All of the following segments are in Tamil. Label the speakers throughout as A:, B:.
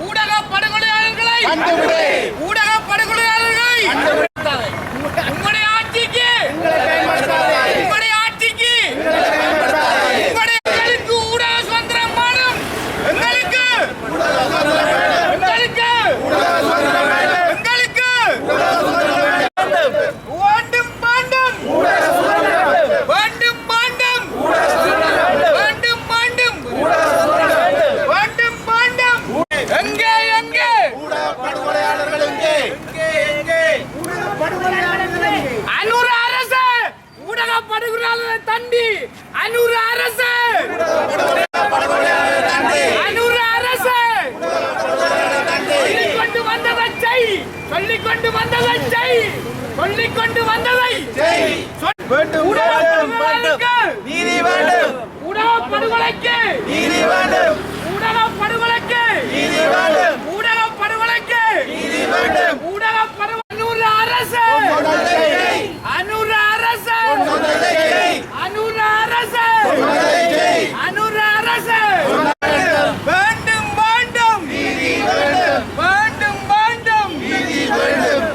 A: ஊடக படுகொலையாளர்களை ஊடக படுகொலையாளர்களை உங்களுடைய ஆட்சிக்கு உங்களுடைய ஆட்சிக்கு எங்களுக்கு ஊடக சுதந்திரம் வேணும். எங்களுக்கு எங்களுக்கு எங்களுக்கு வேண்டும் வேண்டும் வேண்டும் வேண்டும் வேண்டும் வேண்டும் வேண்டும் வேண்டும் எங்கே எங்கே படுகொலையாளர்கள் எங்கே எங்கே அனூர் அரசு ஊடக படுகொலையாளரை தண்டி அனூர் அரசு அனூர் அரசு கொண்டு வந்ததை செய் சொல்லிக் கொண்டு வந்ததை செய் சொல்லிக் கொண்டு வந்ததை நீதி வேண்டும் ஊடக படுகொலைக்கு நீதி வேண்டும் ஊடக படுகொலைக்கு நீதி வேண்டும் ஊடக படுகொலைக்கு நீதி வேண்டும் ஊடக படுகொலை அனூர் அரசு அனூர் அரசு அனூர் அரசு அனூர் அரசு வேண்டும் வேண்டும் நீதி வேண்டும் வேண்டும் வேண்டும் நீதி வேண்டும்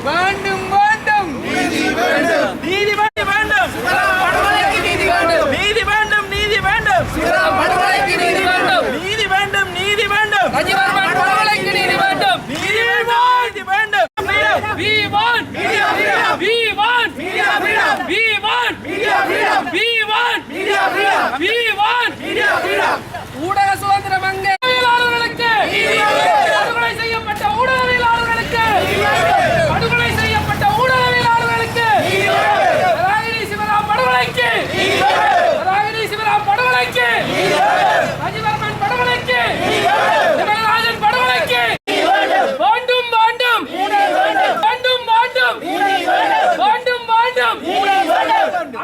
A: வேண்டும் வேண்டும் நீதி வேண்டும் நீதி வேண்டும் படுகொலைக்கு நீதி வேண்டும் நீதி வேண்டும் நீதி வேண்டும் படுகொலைக்கு நீதி வேண்டும் நீதி வேண்டும் நீதி வேண்டும் ரஜிவர்மன் படுகொலைக்கு நீதி வேண்டும் நீதி வேண்டும் we want media freedom we want media freedom we want media freedom we want media freedom we want media freedom ஊடக சுதந்திரம் அங்கே ஊடகவியலாளர்களுக்கு படுகொலை செய்யப்பட்ட ஊடகவியலாளர்களுக்கு படுகொலை செய்யப்பட்ட ஊடகவியலாளர்களுக்கு ராகினி சிவராம் படுகொலைக்கு ராகினி சிவராம் படுகொலைக்கு ரஜிவர்மன் படுகொலைக்கு ஜெகநாதன் படுகொலைக்கு வேண்டும் வேண்டும் வேண்டும் வேண்டும் வேண்டும் வேண்டும்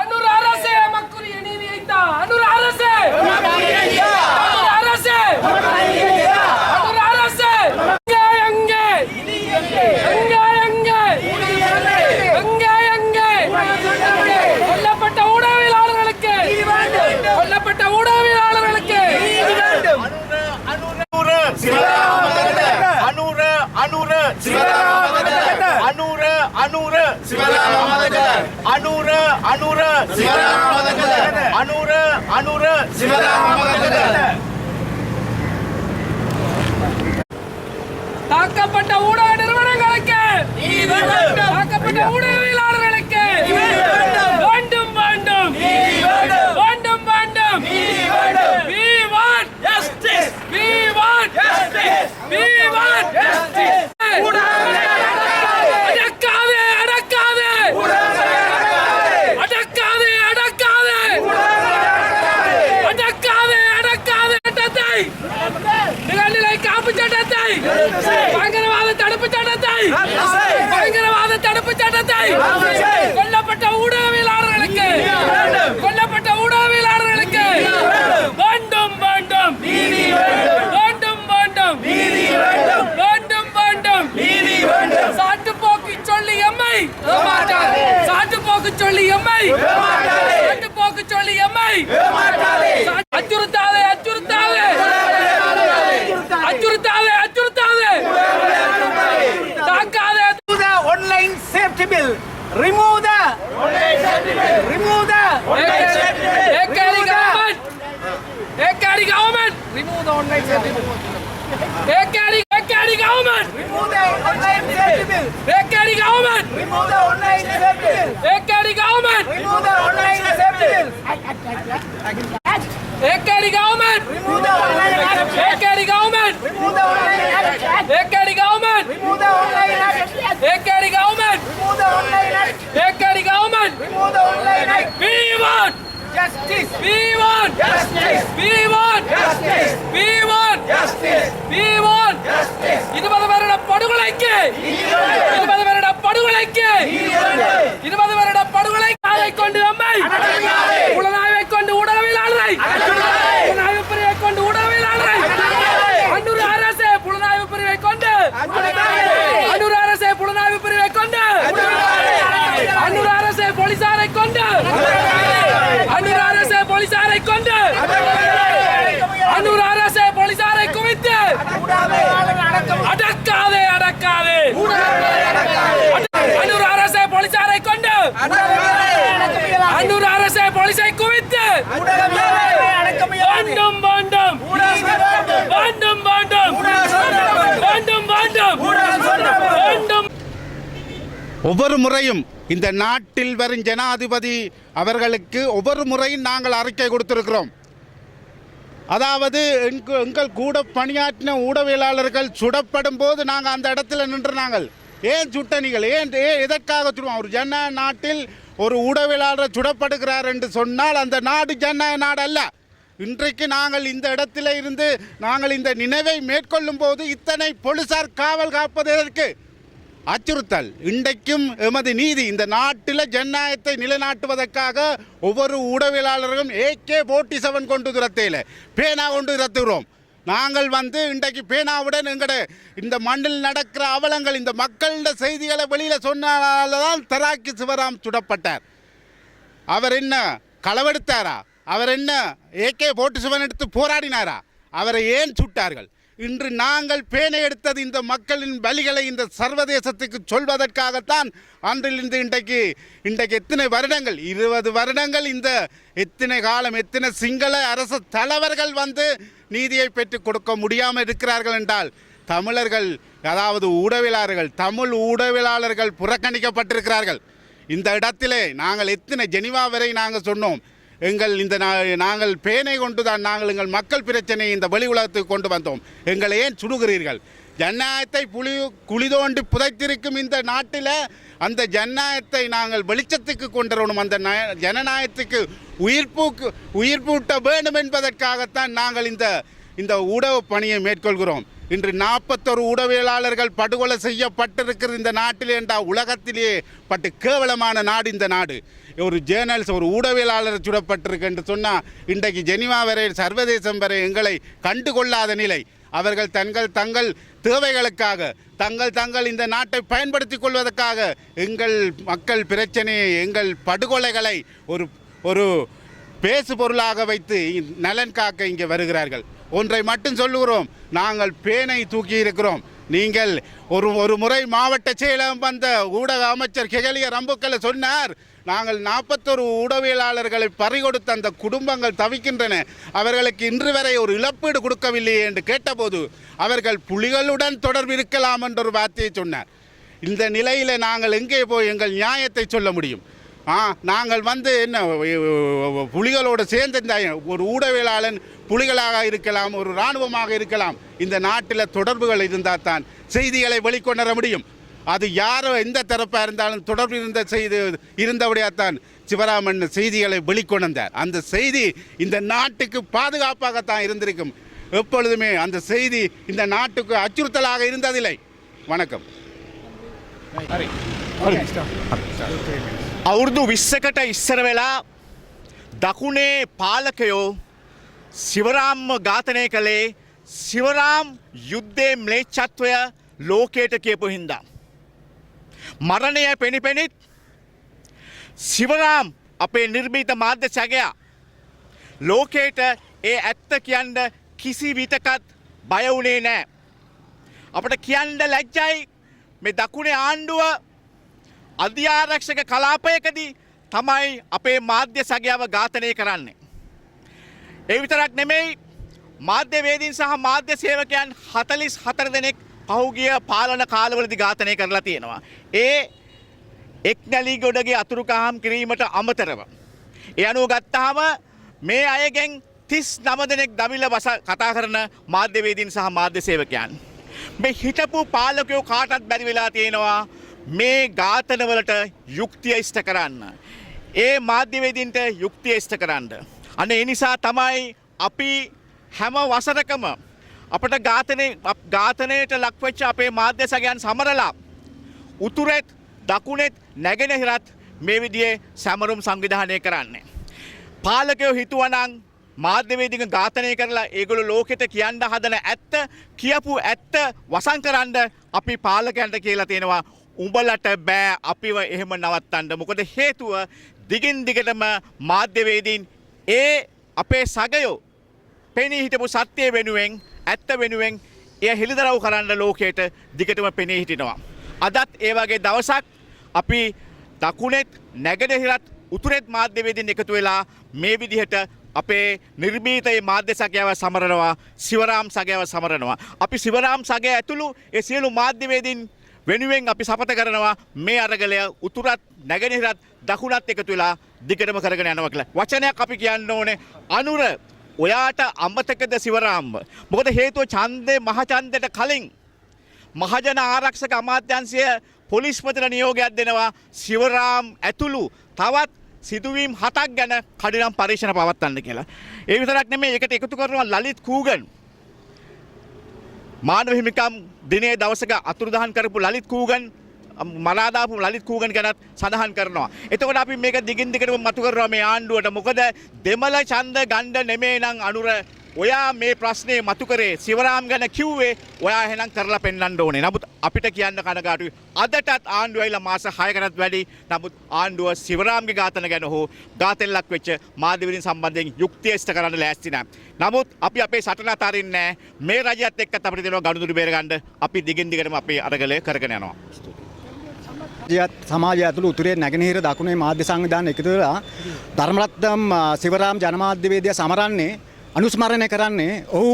A: அனூர் அரசு மக்களுடைய நீதியை தா அனூர் அரசு அனூர் அரசு அனூர் அரசு எங்கே எங்கே எங்கே எங்கே எங்கே கொல்லப்பட்ட ஊடகவியலாளர்களுக்கு கொல்லப்பட்ட ஊடகவியலாளர்களுக்கு தாக்கப்பட்ட ஊடக நிறுவனங்களுக்கு தாக்கப்பட்ட ஊடகவியலாளர்களுக்கு வேண்டும் வேண்டும் வேண்டும் வேண்டும் we want justice we want justice we want justice அடக்காதே அடக்காதே அடக்காதே அடக்காதே அடக்காதே அடக்காதே சட்டத்தை நிகழ்நிலை காப்பு சட்டத்தை பயங்கரவாத தடுப்பு சட்டத்தை பயங்கரவாத தடுப்பு சட்டத்தை கொல்லப்பட்ட ஊடகவியலாளர்களுக்கு கொல்லப்பட்ட ஊடகவியலாளர்களுக்கு வேண்டும் வேண்டும் வேண்டும் வேண்டும் வேண்டும் வேண்டும் சாட்டு போக்கு சொல்லி எம்மை சாட்டு போக்கு சொல்லி எம்மை சாட்டு போக்கு சொல்லி எம்மை அச்சுறுத்தாதே அச்சுறுத்தாதே அச்சுறுத்தாதே அச்சுறுத்தாதே தாக்காதே
B: online safety bill remove the online safety bill remove the online safety bill
A: ekari government remove the online safety bill ekari government
B: remove the online safety bill
A: ekari government
B: remove the online safety bill
A: ekari government
B: remove the online safety bill
A: ekari government
B: remove the online
A: ekari government
B: remove the online
A: ekari government
B: remove the online
A: ekari government
B: remove the online
A: ekari government
B: remove the online
A: we want
B: justice
A: we want
B: justice
A: we want
B: justice
A: we want
B: justice
A: we want
B: justice
A: 20 வருட படுகொலைக்கு 20 வருட படுகொலைக்கு 20 வருட படுகொலை காயை கொண்டு அம்மை புலனாய்வை கொண்டு ஊடகவியலாளரை புலனாய்வு பிரிவை கொண்டு ஊடகவியலாளரை அன்னூர் அரசு புலனாய்வு பிரிவை கொண்டு அன்னூர் அரசு புலனாய்வு பிரிவை கொண்டு அன்னூர் அரசு போலீசாரை கொண்டு அன்னூர் அரசு போலீசாரை கொண்டு
C: ஒவ்வொரு முறையும் இந்த நாட்டில் வரும் ஜனாதிபதி அவர்களுக்கு ஒவ்வொரு முறையும் நாங்கள் அறிக்கை கொடுத்திருக்கிறோம். அதாவது எங்கள் கூட பணியாற்றின ஊடகவியலாளர்கள் சுடப்படும் போது நாங்கள் அந்த இடத்துல நின்று நாங்கள் ஏன் சுட்டணிகள் எதற்காக சுடுவோம்? ஒரு ஜனநாயக நாட்டில் ஒரு ஊடகவியலாளர் சுடப்படுகிறார் என்று சொன்னால் அந்த நாடு ஜனநாயக நாடு அல்ல. இன்றைக்கு நாங்கள் இந்த இடத்துல இருந்து நாங்கள் இந்த நினைவை மேற்கொள்ளும் போது இத்தனை போலீசார் காவல் காப்பதற்கு அச்சுறுத்தல். இன்றைக்கும் எமது நீதி இந்த நாட்டில் ஜனநாயகத்தை நிலைநாட்டுவதற்காக ஒவ்வொரு ஊடகவியலாளர்களும் AK-47 கொண்டு துரத்தையில் பேனா கொண்டு துரத்துகிறோம். நாங்கள் இன்றைக்கு பேனாவுடன் இந்த மண்ணில் நடக்கிற அவலங்கள் இந்த மக்களிட செய்திகளை வெளியில் சொன்னால்தான் தராக்கி சிவராம் சுடப்பட்டார். அவர் என்ன களவெடுத்தாரா? அவர் என்ன AK-47 எடுத்து போராடினாரா? அவரை ஏன் சுட்டார்கள்? இன்று நாங்கள் பேனை எடுத்தது இந்த மக்களின் வலிகளை இந்த சர்வதேசத்துக்கு சொல்வதற்காகத்தான். அன்றிலிருந்து இன்றைக்கு எத்தனை வருடங்கள், 20 வருடங்கள், இந்த எத்தனை காலம், எத்தனை சிங்கள அரசு தலைவர்கள் நீதியை பெற்றுக் கொடுக்க முடியாமல் இருக்கிறார்கள் என்றால் தமிழர்கள், அதாவது ஊடகவியலாளர்கள், தமிழ் ஊடகவியலாளர்கள் புறக்கணிக்கப்பட்டிருக்கிறார்கள். இந்த இடத்திலே நாங்கள் ஜெனீவா வரை நாங்கள் சொன்னோம். நாங்கள் பேனை கொண்டு தான் நாங்கள் எங்கள் மக்கள் பிரச்சனையை இந்த வெளி உலகத்துக்கு கொண்டு வந்தோம். எங்களை ஏன் சுடுகிறீர்கள்? ஜனநாயகத்தை குழி தோண்டி புதைத்திருக்கும் இந்த நாட்டில் அந்த ஜனநாயகத்தை நாங்கள் வெளிச்சத்துக்கு கொண்டு வரணும். அந்த ஜனநாயகத்துக்கு உயிர்ப்பூட்ட வேண்டும் என்பதற்காகத்தான் நாங்கள் இந்த ஊடக பணியை மேற்கொள்கிறோம். இன்று 41 ஊடகவியலாளர்கள் படுகொலை செய்யப்பட்டிருக்கிறது இந்த நாட்டிலே என்றால் உலகத்திலேயே கேவலமான நாடு இந்த நாடு. ஒரு ஜேர்னல்ஸ், ஒரு ஊடகவியலாளர் சுடப்பட்டிருக்கு என்று சொன்னால் இன்றைக்கு ஜெனீவா வரை, சர்வதேசம் வரை எங்களை கண்டுகொள்ளாத நிலை. அவர்கள் தங்கள் தேவைகளுக்காக தங்கள் இந்த நாட்டை பயன்படுத்தி கொள்வதற்காக எங்கள் மக்கள் பிரச்சனையை, எங்கள் படுகொலைகளை ஒரு பேசு பொருளாக வைத்து நலன் காக்க இங்கே வருகிறார்கள். ஒன்றை மட்டும் சொல்லுகிறோம், நாங்கள் பேனை தூக்கி இருக்கிறோம். நீங்கள் ஒரு முறை மாவட்ட செயலகம் வந்த ஊடக அமைச்சர் கெகலிய ரம்புக்களை சொன்னார், நாங்கள் 41 ஊடகவியலாளர்களை பறிகொடுத்த அந்த குடும்பங்கள் தவிக்கின்றன, அவர்களுக்கு இன்று வரை ஒரு இழப்பீடு கொடுக்கவில்லையே என்று கேட்டபோது அவர்கள் புலிகளுடன் தொடர்பு இருக்கலாம் என்ற ஒரு வார்த்தையை சொன்னார். இந்த நிலையில் நாங்கள் எங்கே போய் எங்கள் நியாயத்தை சொல்ல முடியும்? நாங்கள் என்ன புலிகளோடு சேர்ந்த ஒரு ஊடகவியலாளன் புலிகளாக இருக்கலாம், ஒரு இராணுவமாக இருக்கலாம். இந்த நாட்டில் தொடர்புகள் இருந்தால் தான் செய்திகளை வெளிக்கொணர முடியும். அது யாரோ எந்த தரப்பாக இருந்தாலும் தொடர்பு இருந்தபடியாகத்தான் சிவராமன் செய்திகளை வெளிக்கொணர்ந்தார். அந்த செய்தி இந்த நாட்டுக்கு பாதுகாப்பாகத்தான் இருந்திருக்கும். எப்பொழுதுமே அந்த செய்தி இந்த நாட்டுக்கு அச்சுறுத்தலாக இருந்ததில்லை. வணக்கம்.
D: අවුරුදු 20කට ඉස්සර වෙලා දකුණේ පාලකයෝ සිවරාම්ව ඝාතනය කළේ සිවරාම් යුද්ධයේ ම්ලේච්ඡත්වය ලෝකයට කියපු හින්දා. මරණය පෙනිපෙනිත් සිවරාම් අපේ නිර්භීත මාධ්‍ය සැකයා ලෝකයට ඒ ඇත්ත කියන්න කිසි විටකත් බය වුණේ නැහැ. අපට කියන්න ලැජ්ජයි මේ දකුණේ ආණ්ඩුව අධ්‍යාරක්ෂක කලාපයකදී තමයි අපේ මාධ්‍ය සගයාව ඝාතනය කරන්නේ. ඒ විතරක් නෙමෙයි, මාධ්‍යවේදීන් සහ මාධ්‍ය සේවකයන් 44 දෙනෙක් පහුගිය පාලන කාලවලදී ඝාතනය කරලා තියෙනවා. ඒ එක්නැලිගොඩගේ අතුරුකහම් කිරීමට අමතරව ඒ අනුව ගත්තාම මේ අයගෙන් 39 දෙනෙක් දමිළ බස කතා කරන මාධ්‍යවේදීන් සහ මාධ්‍ය සේවකයන්. මේ හිටපු පාලකයෝ කාටත් බැරි වෙලා තියෙනවා මේ ඝාතනවලට යුක්තිය ඉෂ්ට කරන්න. ඒ මාධ්‍යවේදීන්ට යුක්තිය ඉෂ්ට කරන්න. අන්න ඒ නිසා තමයි අපි හැම වසරකම අපට ඝාතනයට ලක්වෙච්ච අපේ මාධ්‍ය සගයන් සමරලා උතුරෙත් දකුණෙත් නැගෙනහිරත් මේ විදිහේ සමරුම් සංවිධානය කරන්නේ. පාලකයෝ හිතුවනම් මාධ්‍යවේදීන් ඝාතනය කරලා ඒගොල්ලෝ ලෝකෙට කියන්න හදන ඇත්ත කියපු ඇත්ත වසන් කරන්න අපි පාලකයන්ට කියලා තියෙනවා උඹලට බෑ අපිව එහෙම නවත්තන්න. මොකද හේතුව දිගින් දිගටම මාධ්‍යවේදීන් ඒ අපේ සගයෝ පෙනී හිටපු සත්‍ය වෙනුවෙන් ඇත්ත වෙනුවෙන් එය හෙළිදරව් කරන්න ලෝකයට දිගටම පෙනී හිටිනවා. අදත් ඒ වගේ දවසක් අපි දකුණෙත් නැගෙනහිරත් උතුරෙත් මාධ්‍යවේදීන් එකතු වෙලා මේ විදිහට අපේ නිර්භීතයේ මාධ්‍ය සගයාව සමරනවා, සිවරාම් සගයාව සමරනවා. අපි සිවරාම් සගය ඇතුළු ඒ සියලු මාධ්‍යවේදීන් වෙනුවෙන් අපි සපත කරනවා මේ අරගලය උතුරත් නැගෙනහිරත් දකුණත් එකතු වෙලා දිගටම කරගෙන යනවා කියලා. වචනයක් අපි කියන්න ඕනේ අනුර ඔයාට අමතකද සිවරාම්ව. මොකද හේතුව ඡන්දේ මහ ඡන්දයට කලින් මහජන ආරක්ෂක අමාත්‍යාංශය පොලිස්පතිට නියෝගයක් දෙනවා සිවරාම් ඇතුළු තවත් සිදුවීම් 7ක් ගැන කඩිනම් පරීක්ෂණ පවත්වන්න කියලා. ඒ විතරක් නෙමෙයි ඒකට එකතු කරනවා ලලිත් කූගන්. මානව හිමිකම් දිනේ දවසක අතුරුදහන් කරපු ලලිත් කූගන් මරා දාපු ලලිත් කූගන් ගැනත් සඳහන් කරනවා. එතකොට අපි මේක දිගින් දිගටම මතු කරනවා මේ ආණ්ඩුවට. මොකද දෙමළ ඡන්ද ගණ්ඩ නෙමෙයි නම් අනුර ඔයා මේ ප්‍රශ්නේ මතු කරේ සිවරාම් ගැන කිව්වේ ඔයා එහෙනම් කරලා පෙන්වන්න ඕනේ. නමුත් අපිට කියන්න කනගාටුයි. අදටත් ආණ්ඩුව ඇවිල්ලා මාස 6කටත් වැඩි. නමුත් ආණ්ඩුව සිවරාම්ගේ ඝාතන ගැන හෝ ඝාතන ලක් වෙච්ච මාධ්‍යවලින් සම්බන්ධයෙන් යුක්තිය ඉෂ්ට කරන්න ලෑස්ති නැහැ. නමුත් අපි අපේ සටන අතාරින්නේ නැහැ. මේ රජයත් එක්කත් අපිට දෙනවා ගනුදෙනු බේර ගන්න. අපි දිගින් දිගටම අපේ අරගලය කරගෙන යනවා.
B: සමාජය ඇතුළු උතුරේ නැගෙනහිර දකුණේ මාධ්‍ය සංවිධාන එකතු වෙලා ධර්මරත්නම් සිවරාම් ජනමාධ්‍යවේදියා සමරන්නේ අනුස්මරණය කරන්නේ ඔහු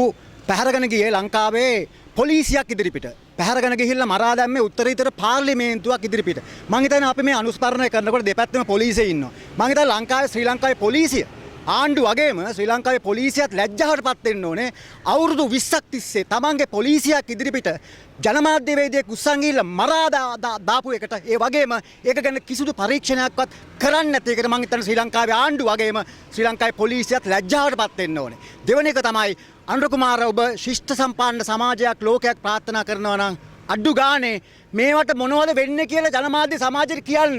B: පැහැරගෙන ගියේ ලංකාවේ පොලිසියක් ඉදිරිපිට. පැහැරගෙන ගිහිල්ලා මරා දැම්මේ උත්තරීතර පාර්ලිමේන්තුවක් ඉදිරිපිට. මම හිතන්නේ අපි මේ අනුස්මරණය කරනකොට දෙපැත්තම පොලිසිය ඉන්නවා. මම හිතන්නේ ලංකාවේ ශ්‍රී ලංකාවේ පොලිසිය ආණ්ඩු වගේම ශ්‍රී ලංකාවේ පොලිසියත් ලැජ්ජාවටපත් වෙන්න ඕනේ. අවුරුදු 20ක් තිස්සේ තමන්ගේ පොලිසියක් ඉදිරිපිට ජනමාධ්‍යවේදියෙක් උස්සන් ගිහිල්ලා මරා දාපු එකට ඒ වගේම ඒක ගැන කිසිදු පරීක්ෂණයක්වත් කරන්නේ නැති එකට මම හිතන්නේ ශ්‍රී ලංකාවේ ආණ්ඩු වගේම ශ්‍රී ලංකාවේ පොලිසියත් ලැජ්ජාවටපත් වෙන්න ඕනේ. දෙවෙනි එක තමයි අනුර කුමාර ඔබ ශිෂ්ට සම්පන්න සමාජයක් ලෝකයක් ප්‍රාර්ථනා කරනවා නම් අඩු ගානේ මේවට මොනවද වෙන්නේ කියලා ජනමාධ්‍ය සමාජයට කියන්න.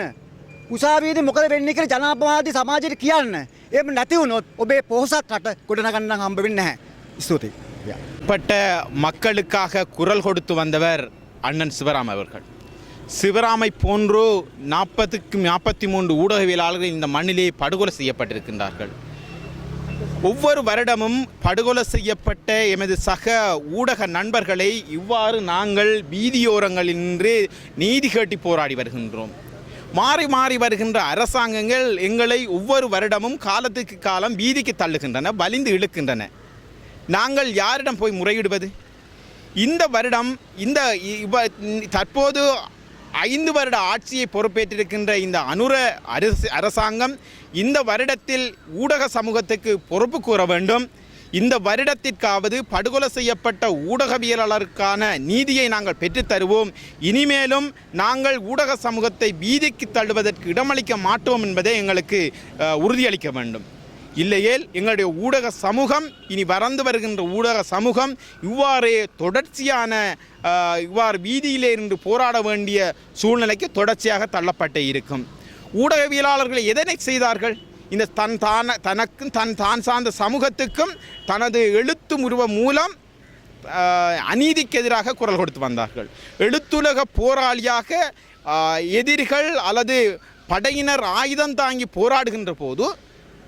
B: උසාවියේදී මොකද වෙන්නේ කියලා ජනාධිපති සමාජයට කියන්න. එහෙම නැති වුණොත් ඔබේ පොහොසත් රට ගොඩනගන්න හම්බ වෙන්නේ නැහැ. ஸ்துதி.
E: பட்ட மக்களுக்காக குரல் கொடுத்து வந்தவர் அண்ணன் சிவராம் அவர்கள். சிவராமை போன்று 43 ஊடகவியலாளர்கள் இந்த மண்ணிலே படுகொலை செய்யப்பட்டிருக்கின்றார்கள். ஒவ்வொரு வருடமும் படுகொலை செய்யப்பட்ட எமது சக ஊடக நண்பர்களை இவ்வாறு நாங்கள் வீதியோரங்களில் நின்று நீதி கேட்டு போராடி வருகின்றோம். மாறி மாறி வருகின்ற அரசாங்கங்கள் எங்களை ஒவ்வொரு வருடமும் காலத்துக்கு காலம் வீதிக்கு தள்ளுகின்றன, வலிந்து இழுக்கின்றன. நாங்கள் யாரிடம் போய் முறையிடுவது? இந்த வருடம் தற்போது 5 வருட ஆட்சியை பொறுப்பேற்றிருக்கின்ற இந்த அனுர அரசாங்கம் இந்த வருடத்தில் ஊடக சமூகத்துக்கு பொறுப்பு கூற வேண்டும். இந்த வருடத்திற்காவது படுகொலை செய்யப்பட்ட ஊடகவியலாளருக்கான நீதியை நாங்கள் பெற்றுத்தருவோம். இனிமேலும் நாங்கள் ஊடக சமூகத்தை வீதிக்கு தள்ளுவதற்கு இடமளிக்க மாட்டோம் என்பதை எங்களுக்கு உறுதியளிக்க வேண்டும். இல்லையேல் எங்களுடைய ஊடக சமூகம் இனி வறந்து வருகின்ற ஊடக சமூகம் இவ்வாறே தொடர்ச்சியான இவ்வாறு வீதியிலே இருந்து போராட வேண்டிய சூழ்நிலைக்கு தொடர்ச்சியாக தள்ளப்பட்டு இருக்கும். ஊடகவியலாளர்கள் எதனை செய்தார்கள்? இந்த தனக்கும் தான் சார்ந்த சமூகத்துக்கும் தனது எழுத்து உருவம் மூலம் அநீதிக்கு எதிராக குரல் கொடுத்து வந்தார்கள். எழுத்துலக போராளியாக எதிரிகள் அல்லது படையினர் ஆயுதம் தாங்கி போராடுகின்ற போது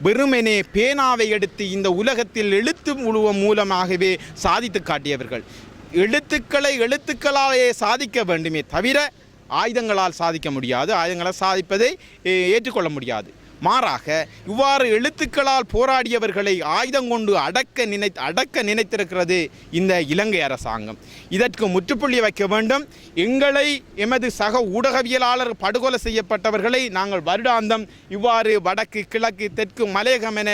E: வெறுமெனே பேனாவை எடுத்து இந்த உலகத்தில் எழுத்து உருவம் மூலமாகவே சாதித்து காட்டியவர்கள். எழுத்துக்களாலே சாதிக்க வேண்டுமே தவிர ஆயுதங்களால் சாதிக்க முடியாது. ஆயுதங்களால் சாதிப்பதை ஏற்றுக்கொள்ள முடியாது. மாறாக இவ்வாறு எழுத்துக்களால் போராடியவர்களை ஆயுதம் கொண்டு அடக்க நினைத்திருக்கிறது இந்த இலங்கை அரசாங்கம். இதற்கு முற்றுப்புள்ளி வைக்க வேண்டும். எமது சக ஊடகவியலாளர் படுகொலை செய்யப்பட்டவர்களை நாங்கள் வருடாந்தம் இவ்வாறு வடக்கு கிழக்கு தெற்கு மலையகம் என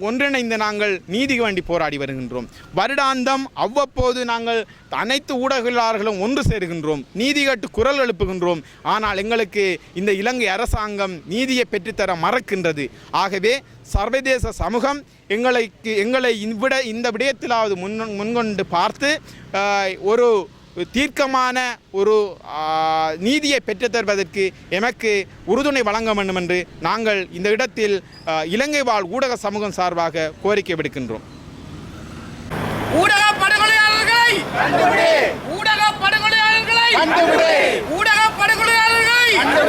E: ஒன்றிணைந்து நாங்கள் நீதி வேண்டி போராடி வருகின்றோம். வருடாந்தம் அவ்வப்போது நாங்கள் அனைத்து ஊடகவியலாளர்களும் ஒன்று சேருகின்றோம், நீதி கேட்டு குரல் எழுப்புகின்றோம். ஆனால் எங்களுக்கு இந்த இலங்கை அரசாங்கம் நீதியை பெற்றுத்தர மறக்கின்றது. ஆகவே சர்வதேச சமூகம் எங்களை இந்த விடயத்திலாவது முன்கொண்டு பார்த்து ஒரு தீர்க்கமான ஒரு நீதியை பெற்றுத்தருவதற்கு எமக்கு உறுதுணை வழங்க வேண்டும் என்று நாங்கள் இந்த இடத்தில் இலங்கை வாழ் ஊடக சமூகம் சார்பாக கோரிக்கை விடுக்கின்றோம்.
A: ஊடக படுகொலையாளர்களை ஊடக படுகொலையாளர்களை ஊடக படுகொலையாளர்களை